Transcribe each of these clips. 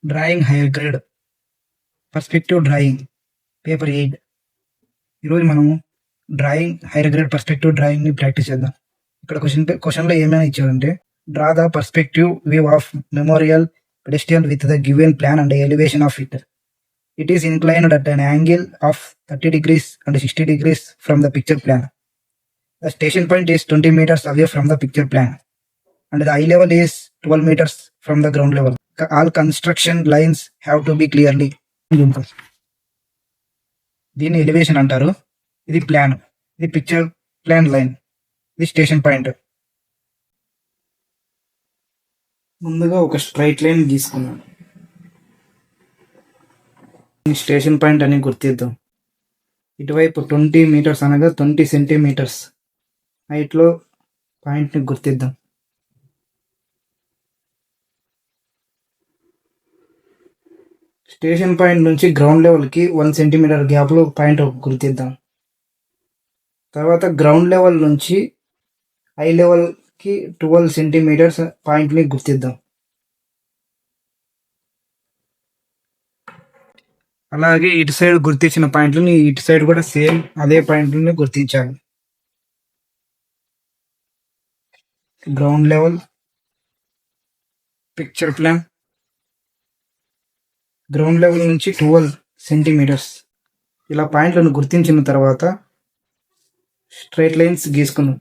Drawing higher grade perspective drawing paper 8. ఈరోజు మనము drawing higher grade perspective డ్రాయింగ్ని practice చేద్దాం. ఇక్కడ క్వశ్చన్లో ఏమైనా ఇచ్చారంటే draw the perspective view of memorial pedestrian with the given plan and elevation of it. It is inclined at an angle of 30 degrees and 60 degrees from the picture plan. The station point is 20 meters away from the picture plan and the eye level is 12 meters from the ground level. All construction lines have to be clearly. దీన్ని elevation అంటారు. ఇది plan, ఇది picture plan line, ఇది station point. ముందుగా ఒక straight line గీసుకున్నాను. Station point అని గుర్తిద్దాం. ఇటువైపు 20 metres అనగా 20 సెంటీమీటర్స్ హైట్లో పాయింట్ని గుర్తిద్దాం. స్టేషన్ పాయింట్ నుంచి గ్రౌండ్ లెవెల్కి 1 సెంటీమీటర్ గ్యాప్లో పాయింట్ గుర్తిద్దాం. తర్వాత గ్రౌండ్ లెవెల్ నుంచి ఐ లెవెల్కి 12 సెంటీమీటర్స్ పాయింట్ని గుర్తిద్దాం. అలాగే ఇటు సైడ్ గుర్తించిన పాయింట్లని ఇటు సైడ్ కూడా సేమ్ అదే పాయింట్లని గుర్తించాలి. Ground level, picture plan, ground level నుంచి 12 సెంటీమీటర్స్ ఇలా పాయింట్లను గుర్తించిన తర్వాత స్ట్రైట్ లైన్స్ గీసుకున్నాం.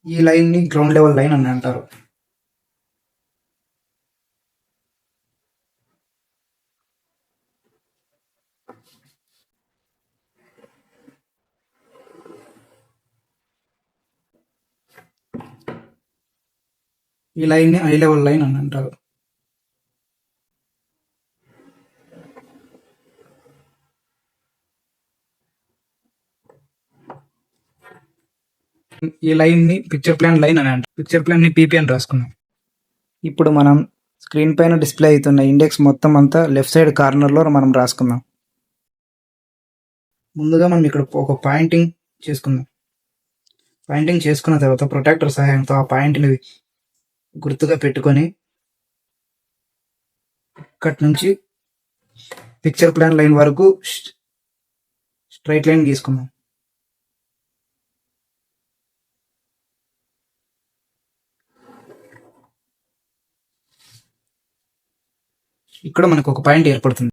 ఈ లైన్ని గ్రౌండ్ లెవెల్ లైన్ అని అంటారు. ఈ లైన్ని ఐ లెవెల్ లైన్ అని అంటారు. ఈ లైన్ని పిక్చర్ ప్లాన్ లైన్ అని అంటారు. పిక్చర్ ప్లాన్ని పీపీ అని రాసుకున్నాం. ఇప్పుడు మనం స్క్రీన్ పైన డిస్ప్లే అవుతున్న ఇండెక్స్ మొత్తం అంతా లెఫ్ట్ సైడ్ కార్నర్లో మనం రాసుకుందాం. ముందుగా మనం ఇక్కడ ఒక పాయింటింగ్ చేసుకుందాం. పాయింటింగ్ చేసుకున్న తర్వాత ప్రొటాక్టర్ సహాయంతో ఆ పాయింట్ని గుర్తుగా పెట్టుకొని ఇక్కడి నుంచి పిక్చర్ ప్లాన్ లైన్ వరకు స్ట్రైట్ లైన్ గీసుకుందాం. ఇక్కడ మనకు ఒక పాయింట్ ఏర్పడుతుంది.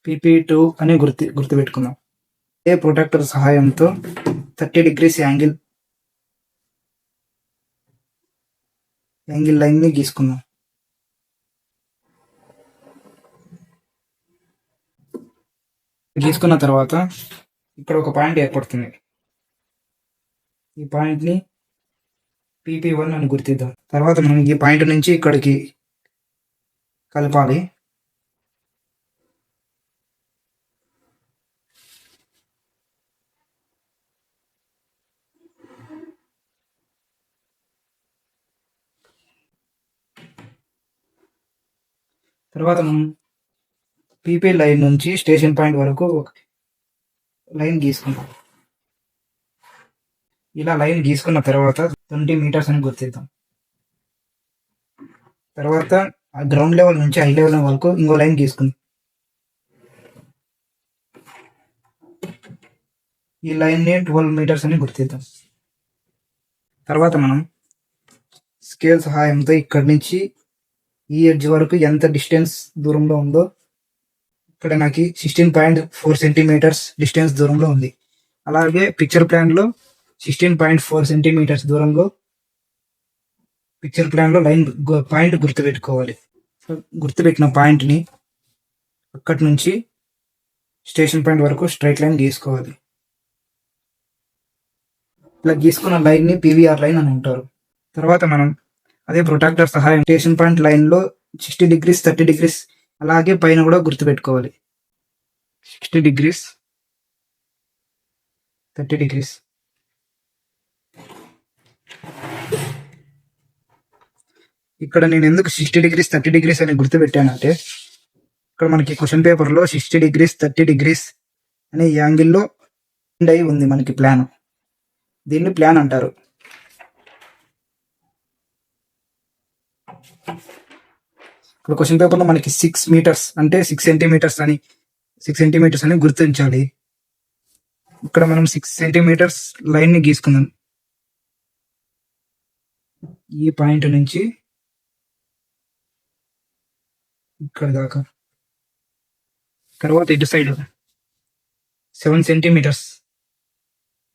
PP2 అని గుర్తుపెట్టుకుందాం. ఏ ప్రొటెక్టర్ సహాయంతో 30 degrees యాంగిల్ లైన్ని గీసుకుందాం. గీసుకున్న తర్వాత ఇక్కడ ఒక పాయింట్ ఏర్పడుతుంది. ఈ పాయింట్ని PP1 అని గుర్తిద్దాం. తర్వాత మనం ఈ పాయింట్ నుంచి ఇక్కడికి కలపాలి. తర్వాత మనం పీపీ లైన్ నుంచి స్టేషన్ పాయింట్ వరకు ఒక లైన్ గీసుకుందాం. ఇలా లైన్ గీసుకున్న తర్వాత 20 మీటర్స్ అని గుర్తిద్దాం. తర్వాత ఆ గ్రౌండ్ లెవెల్ నుంచి హై లెవెల్ వరకు ఇంకో లైన్ గీసుకుందాం. ఈ లైన్ని 12 మీటర్స్ అని గుర్తిద్దాం. తర్వాత మనం స్కేల్ సహాయంతో ఇక్కడి నుంచి ఈ ఎడ్జ్ వరకు ఎంత డిస్టెన్స్ దూరంలో ఉందో ఇక్కడ నాకు 16.4 సెంటీమీటర్స్ డిస్టెన్స్ దూరంలో ఉంది. అలాగే పిక్చర్ ప్లాన్లో 16.4 సెంటీమీటర్స్ దూరంలో పిక్చర్ ప్లాన్లో లైన్ పాయింట్ గుర్తుపెట్టుకోవాలి. గుర్తుపెట్టిన పాయింట్ని అక్కడి నుంచి స్టేషన్ పాయింట్ వరకు స్ట్రైట్ లైన్ గీసుకోవాలి. ఇలా గీసుకున్న లైన్ని PVR లైన్ అని అంటారు. తర్వాత మనం అదే ప్రొటాక్టర్ సహాయం స్టేషన్ పాయింట్ లైన్లో 60 degrees 30 degrees అలాగే పైన కూడా గుర్తుపెట్టుకోవాలి. 60 degrees 30 degrees. ఇక్కడ నేను ఎందుకు 60 degrees 30 degrees అని గుర్తుపెట్టానంటే ఇక్కడ మనకి క్వశ్చన్ పేపర్లో 60 degrees 30 degrees అనే యాంగిల్లో అయి ఉంది మనకి ప్లాన్. దీన్ని ప్లాన్ అంటారు. ఇప్పుడు క్వశ్చన్ పేపర్లో మనకి 6 మీటర్స్ అంటే 6 సెంటీమీటర్స్ అని గుర్తించాలి. ఇక్కడ మనం 6 సెంటీమీటర్స్ లైన్ని గీసుకుందాం. ఈ పాయింట్ నుంచి ఇక్కడ దాకా. తర్వాత ఇటు సైడ్ 7 సెంటీమీటర్స్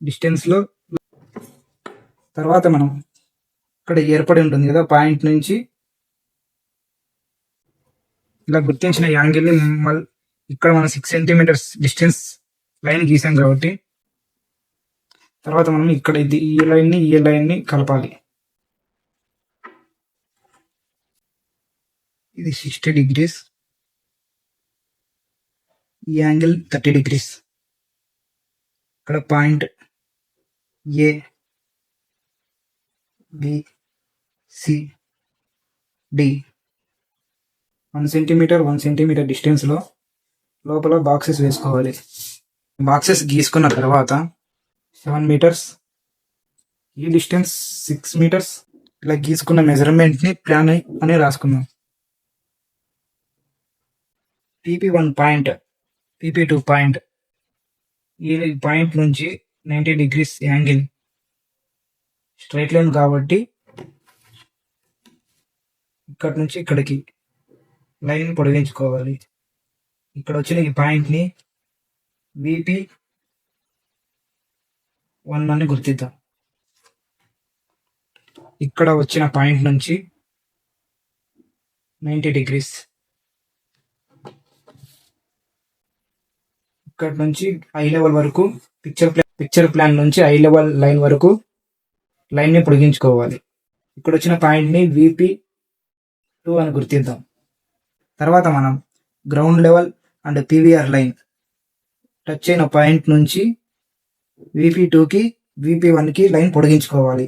డిస్టెన్స్లో. తర్వాత మనం ఇక్కడ ఏర్పడి ఉంటుంది కదా పాయింట్ నుంచి ఇలా గుర్తించిన యాంగిల్ని ఇక్కడ మనం 6 సెంటీమీటర్స్ డిస్టెన్స్ లైన్ గీసాం కాబట్టి తర్వాత మనం ఇక్కడ ఈ లైన్ని కలపాలి. ఇది 60 degrees, ఈ యాంగిల్ 30 degrees. ఇక్కడ point A B C D 1 centimetre డిస్టెన్స్లో లోపల బాక్సెస్ వేసుకోవాలి. బాక్సెస్ గీసుకున్న తర్వాత 7 మీటర్స్, ఈ డిస్టెన్స్ 6 మీటర్స్, ఇలా గీసుకున్న మెజర్మెంట్ని ప్లాన్ అని రాసుకుందాం. PP1 పాయింట్, PP2 పాయింట్, ఈ పాయింట్ నుంచి 90 degrees యాంగిల్, స్ట్రైట్ లైన్ కాబట్టి ఇక్కడ నుంచి ఇక్కడికి లైన్ పొడిగించుకోవాలి. ఇక్కడ వచ్చిన ఈ పాయింట్ని VP1 అని గుర్తిద్దాం. ఇక్కడ వచ్చిన పాయింట్ నుంచి 90 degrees, ఇక్కడ నుంచి ఐ లెవెల్ వరకు పిక్చర్ ప్లాన్ నుంచి ఐ లెవెల్ లైన్ వరకు లైన్ని పొడిగించుకోవాలి. ఇక్కడ వచ్చిన పాయింట్ని VP2 అని గుర్తిద్దాం. తర్వాత మనం ground level and PVR line touch అయిన పాయింట్ నుంచి VP2కి VP1కి లైన్ పొడిగించుకోవాలి.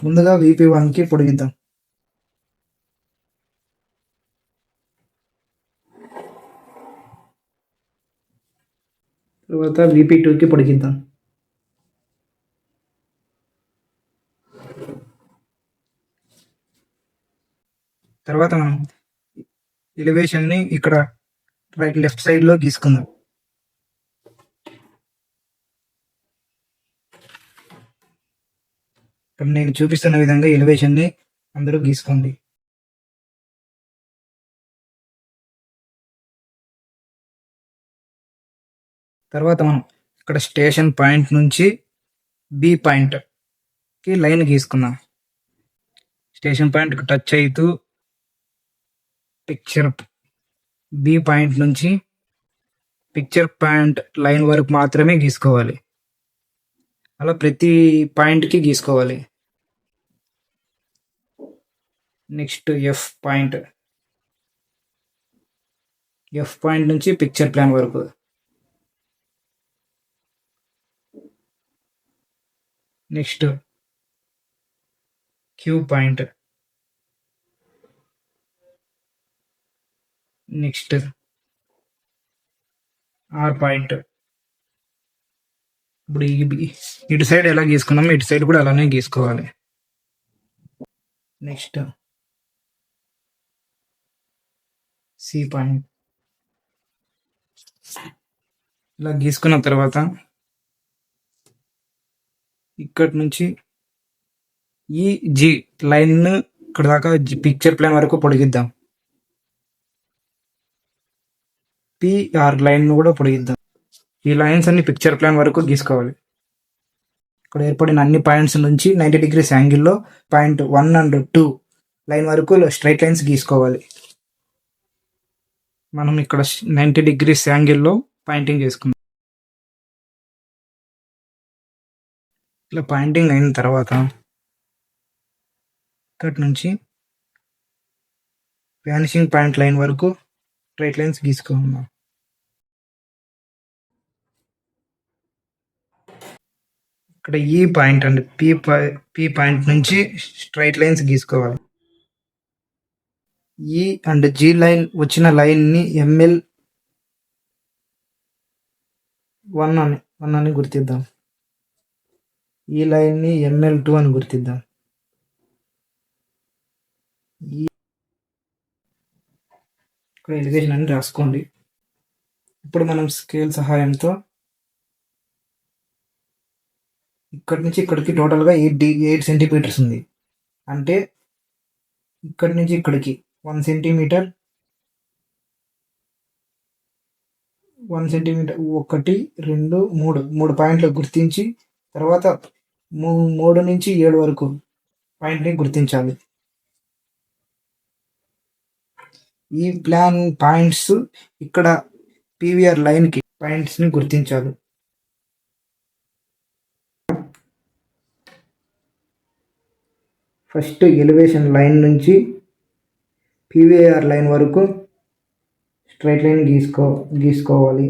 ముందుగా VP1కి పొడిగిద్దాం. తర్వాత VP2కి పొడిగిద్దాం. తర్వాత మనం ఎలివేషన్ని ఇక్కడ లెఫ్ట్ సైడ్లో గీసుకుందాం. ఇక్కడ నేను చూపిస్తున్న విధంగా ఎలివేషన్ని అందరూ గీసుకోండి. తర్వాత మనం ఇక్కడ స్టేషన్ పాయింట్ నుంచి బి పాయింట్కి లైన్ గీసుకుందాం. స్టేషన్ పాయింట్కి టచ్ అవుతూ పిక్చర్ బి పాయింట్ నుంచి పిక్చర్ పాయింట్ లైన్ వరకు మాత్రమే గీసుకోవాలి. అలా ప్రతి పాయింట్కి గీసుకోవాలి. నెక్స్ట్ ఎఫ్ పాయింట్ నుంచి పిక్చర్ ప్లాన్ వరకు. Next Q point, next R point. ఇప్పుడు ఇటు సైడ్ ఎలా గీసుకున్నామో ఇటు సైడ్ కూడా అలానే గీసుకోవాలి. Next C point. ఇలా గీసుకున్న తర్వాత ఇక్కడి నుంచి ఈ జి లైన్ ఇక్కడ దాకా పిక్చర్ ప్లాన్ వరకు పొడిగిద్దాం. పిఆర్ లైన్ కూడా పొడిగిద్దాం. ఈ లైన్స్ అన్ని పిక్చర్ ప్లాన్ వరకు గీసుకోవాలి. ఇక్కడ ఏర్పడిన అన్ని పాయింట్స్ నుంచి 90 degrees యాంగిల్లో పాయింట్ 1 and 2 లైన్ వరకు స్ట్రైట్ లైన్స్ గీసుకోవాలి. మనం ఇక్కడ 90 degrees యాంగిల్లో పాయింటింగ్ చేసుకుందాం. ఇలా పాయింటింగ్ అయిన తర్వాత ఇక్కడ నుంచి వ్యానిషింగ్ పాయింట్ లైన్ వరకు స్ట్రైట్ లైన్స్ గీసుకుందాం. ఇక్కడ ఈ పాయింట్ అండ్ పి పాయింట్ నుంచి స్ట్రైట్ లైన్స్ గీసుకోవాలి. ఈ అండ్ జి లైన్ వచ్చిన లైన్ని ML1 అని గుర్తిద్దాం. ఈ లైన్ని ML2 అని గుర్తిద్దాం. ఇక్కడ ఎలివేషన్ అని రాసుకోండి. ఇప్పుడు మనం స్కేల్ సహాయంతో ఇక్కడి నుంచి ఇక్కడికి టోటల్గా 8 సెంటీమీటర్స్ ఉంది. అంటే ఇక్కడి నుంచి ఇక్కడికి 1 సెంటీమీటర్ 1 సెంటీమీటర్ 1 2 3 పాయింట్లు గుర్తించి తర్వాత 3 నుంచి 7 వరకు పాయింట్ని గుర్తించాలి. ఈ ప్లాన్ పాయింట్స్ ఇక్కడ PVR లైన్కి పాయింట్స్ని గుర్తించాలి. ఫస్ట్ ఎలివేషన్ లైన్ నుంచి PVR లైన్ వరకు స్ట్రైట్ లైన్ గీసుకోవాలి.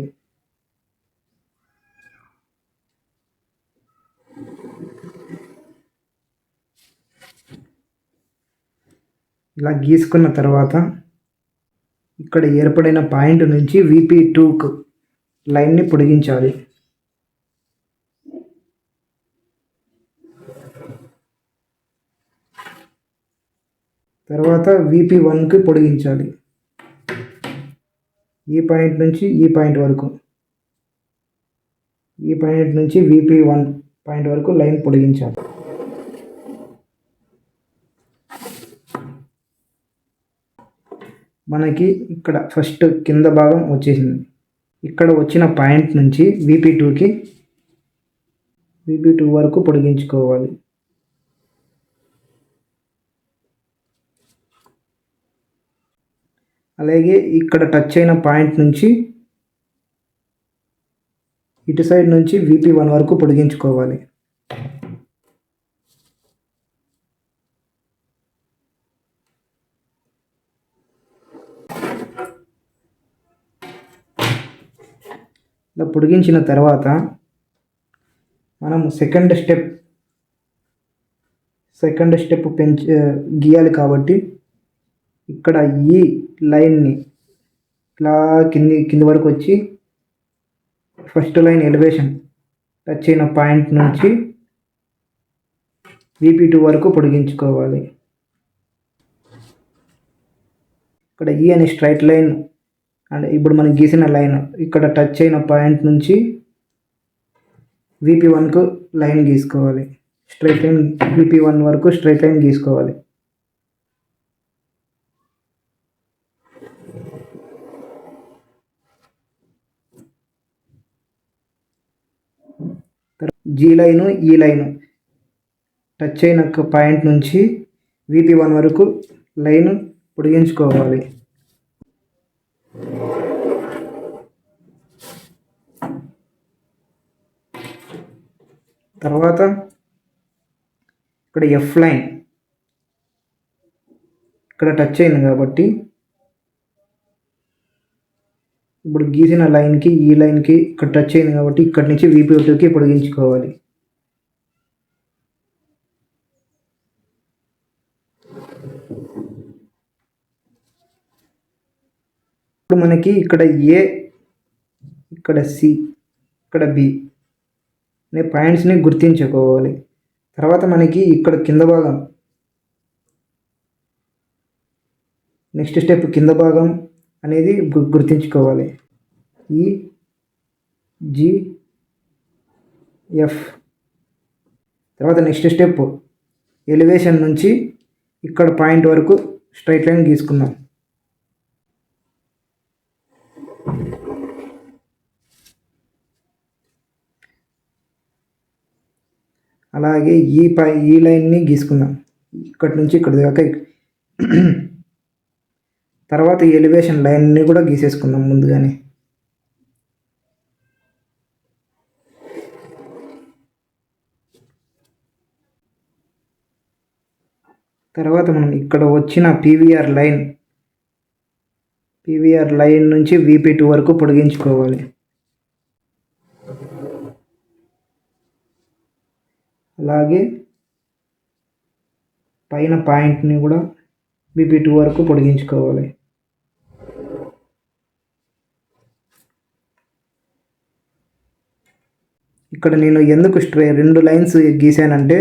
ఇలా గీసుకున్న తర్వాత ఇక్కడ ఏర్పడిన పాయింట్ నుంచి VP2కు లైన్ని పొడిగించాలి. తర్వాత VP1కి పొడిగించాలి. ఈ పాయింట్ నుంచి ఈ పాయింట్ వరకు, ఈ పాయింట్ నుంచి VP1 పాయింట్ వరకు లైన్ పొడిగించాలి. మనకి ఇక్కడ ఫస్ట్ కింద భాగం వచ్చేసింది. ఇక్కడ వచ్చిన పాయింట్ నుంచి VP2 వరకు పొడిగించుకోవాలి. అలాగే ఇక్కడ టచ్ అయిన పాయింట్ నుంచి ఇటు సైడ్ నుంచి VP1 వరకు పొడిగించుకోవాలి. ఇలా పొడిగించిన తర్వాత మనం సెకండ్ స్టెప్ గీయాలి. కాబట్టి ఇక్కడ ఈ లైన్ని ఇలా కింది వరకు వచ్చి ఫస్ట్ లైన్ ఎలివేషన్ టచ్ అయిన పాయింట్ నుంచి VP2 వరకు పొడిగించుకోవాలి. ఇక్కడ ఈ అనే స్ట్రైట్ లైన్ అండ్ ఇప్పుడు మనం గీసిన లైన్ ఇక్కడ టచ్ అయిన పాయింట్ నుంచి VP1కు లైన్ గీసుకోవాలి. స్ట్రైట్ లైన్ VP1 వరకు స్ట్రైట్ లైన్ గీసుకోవాలి. G లైను ఈ లైను టచ్ అయిన పాయింట్ నుంచి VP1 వరకు లైన్ పొడిగించుకోవాలి. తర్వాత ఇక్కడ F లైన్ ఇక్కడ టచ్ అయింది కాబట్టి ఇప్పుడు గీసిన లైన్కి ఈ లైన్కి ఇక్కడ టచ్ అయింది కాబట్టి ఇక్కడి నుంచి VP2కి పొడిగించుకోవాలి. ఇప్పుడు మనకి ఇక్కడ A, ఇక్కడ C, ఇక్కడ B అనే పాయింట్స్ని గుర్తించుకోవాలి. తర్వాత మనకి ఇక్కడ కింద భాగం నెక్స్ట్ స్టెప్ కింద భాగం అనేది గుర్తించుకోవాలి. ఈ GF తర్వాత నెక్స్ట్ స్టెప్ ఎలివేషన్ నుంచి ఇక్కడ పాయింట్ వరకు స్ట్రైట్ లైన్ గీసుకుందాం. అలాగే ఈ లైన్ని గీసుకుందాం ఇక్కడి నుంచి ఇక్కడ దాకా. తర్వాత ఈ ఎలివేషన్ లైన్ని కూడా గీసేసుకుందాం ముందుగానే. తర్వాత మనం ఇక్కడ వచ్చిన PVR లైన్ నుంచి VP2 వరకు పొడిగించుకోవాలి. అలాగే పైన పాయింట్ని కూడా VP2 వరకు పొడిగించుకోవాలి. ఇక్కడ నేను ఎందుకు రెండు లైన్స్ గీసానంటే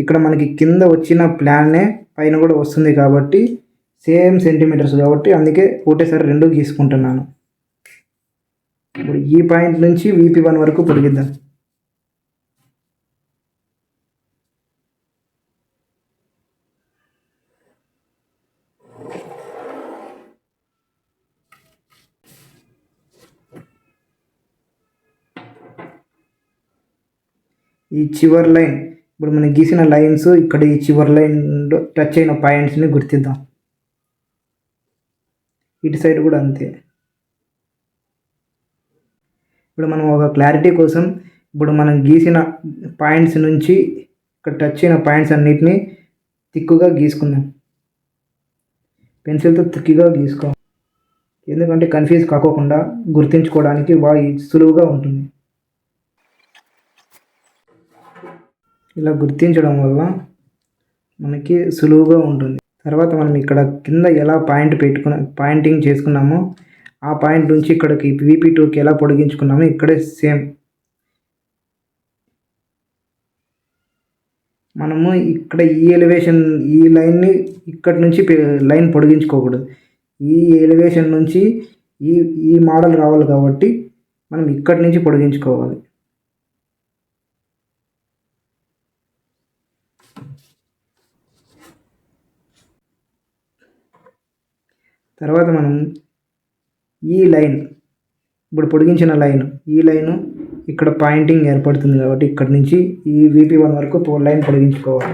ఇక్కడ మనకి కింద వచ్చిన ప్లాన్నే పైన కూడా వస్తుంది కాబట్టి సేమ్ సెంటీమీటర్స్ కాబట్టి అందుకే ఒకటేసారి రెండు గీసుకుంటున్నాను. ఇప్పుడు ఈ పాయింట్ నుంచి VP1 వరకు పొడిగిద్దాం. ఈ చివరి లైన్ ఇప్పుడు మనం గీసిన లైన్స్ ఇక్కడ ఈ చివరి లైన్లో టచ్ అయిన పాయింట్స్ని గుర్తిద్దాం. ఇటు సైడ్ కూడా అంతే. ఇప్పుడు మనం ఒక క్లారిటీ కోసం ఇప్పుడు మనం గీసిన పాయింట్స్ నుంచి ఇక్కడ టచ్ అయిన పాయింట్స్ అన్నిటినీ థిక్గా గీసుకుందాం. పెన్సిల్తో థిక్గా గీసుకోవాలి, ఎందుకంటే కన్ఫ్యూజ్ కాకోకుండా గుర్తించుకోవడానికి బాగా సులువుగా ఉంటుంది. ఇలా గుర్తించడం వల్ల మనకి సులువుగా ఉంటుంది. తర్వాత మనం ఇక్కడ కింద ఎలా పాయింటింగ్ చేసుకున్నామో ఆ పాయింట్ నుంచి ఇక్కడికి VP2కి ఎలా పొడిగించుకున్నామో ఇక్కడే సేమ్. మనము ఇక్కడ ఈ ఎలివేషన్ ఈ లైన్ని ఇక్కడి నుంచి లైన్ పొడిగించుకోకూడదు. ఈ ఎలివేషన్ నుంచి ఈ మోడల్ రావాలి కాబట్టి మనం ఇక్కడి నుంచి పొడిగించుకోవాలి. తర్వాత మనం ఈ లైన్ ఇప్పుడు పొడిగించిన ఈ లైను ఇక్కడ పాయింటింగ్ ఏర్పడుతుంది కాబట్టి ఇక్కడి నుంచి ఈ VP1 వరకు లైన్ పొడిగించుకోవాలి.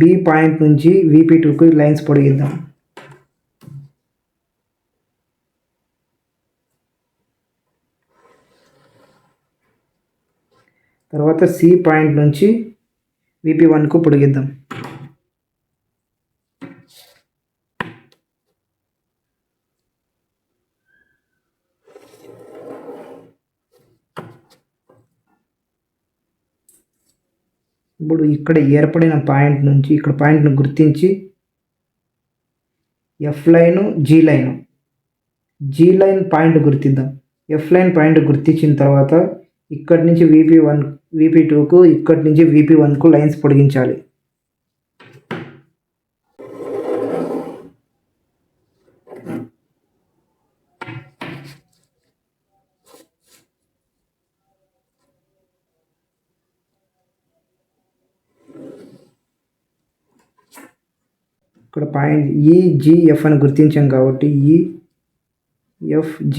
B పాయింట్ నుంచి VP2కి లైన్స్ పొడిగిద్దాం. తర్వాత C పాయింట్ నుంచి VP1కు పొడిగిద్దాం. ఇప్పుడు ఇక్కడ ఏర్పడిన పాయింట్ నుంచి ఇక్కడ పాయింట్ను గుర్తించి F line G line point గుర్తిద్దాం. F లైన్ పాయింట్ గుర్తించిన తర్వాత ఇక్కడి నుంచి VP2కు ఇక్కడి నుంచి VP1కు లైన్స్ పొడిగించాలి. ఇక్కడ పాయింట్ EGF అని గుర్తించాం కాబట్టి EFG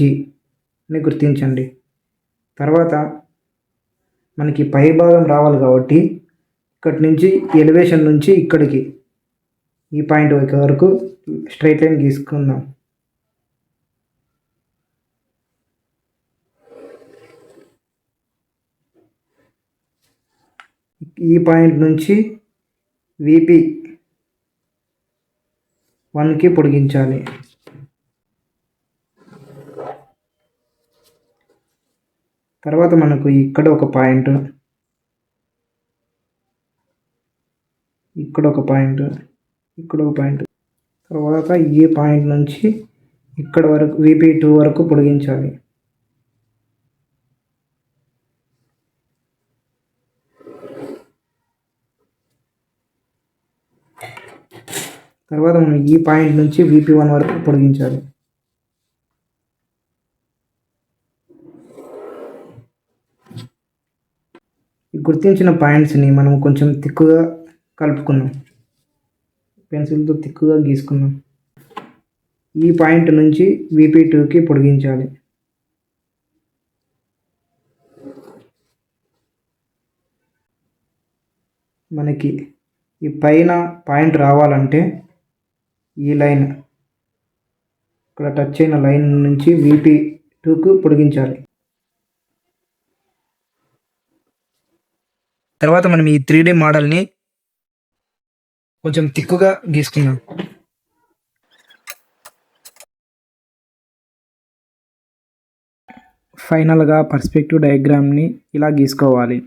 అని గుర్తించండి. తర్వాత మనకి పై భాగం రావాలి కాబట్టి ఇక్కడి నుంచి ఎలివేషన్ నుంచి ఇక్కడికి ఈ పాయింట్ వరకు స్ట్రైట్ లైన్ గీసుకుందాం. ఈ పాయింట్ నుంచి VP1కి పొడిగించాలి. తర్వాత మనకు ఇక్కడ ఒక పాయింట్, ఇక్కడ ఒక పాయింట్, ఇక్కడ ఒక పాయింట్, తర్వాత ఈ పాయింట్ నుంచి ఇక్కడ వరకు VP2 వరకు పొడిగించాలి. తర్వాత మనం ఈ పాయింట్ నుంచి VP1 వరకు పొడిగించాలి. గుర్తించిన పాయింట్స్ని మనం కొంచెం థిక్గా కలుపుకున్నాం, పెన్సిల్తో థిక్గా గీసుకున్నాం. ఈ పాయింట్ నుంచి VP2కి పొడిగించాలి. మనకి ఈ పైన పాయింట్ రావాలంటే ఈ లైన్ ఇక్కడ టచ్ అయిన లైన్ నుంచి VP2కు పొడిగించాలి. తర్వాత మనం ఈ 3D మోడల్ని కొంచెం థిక్గా గీసుకుందాం. ఫైనల్గా పర్స్పెక్టివ్ డయాగ్రామ్ని ఇలా గీసుకోవాలి.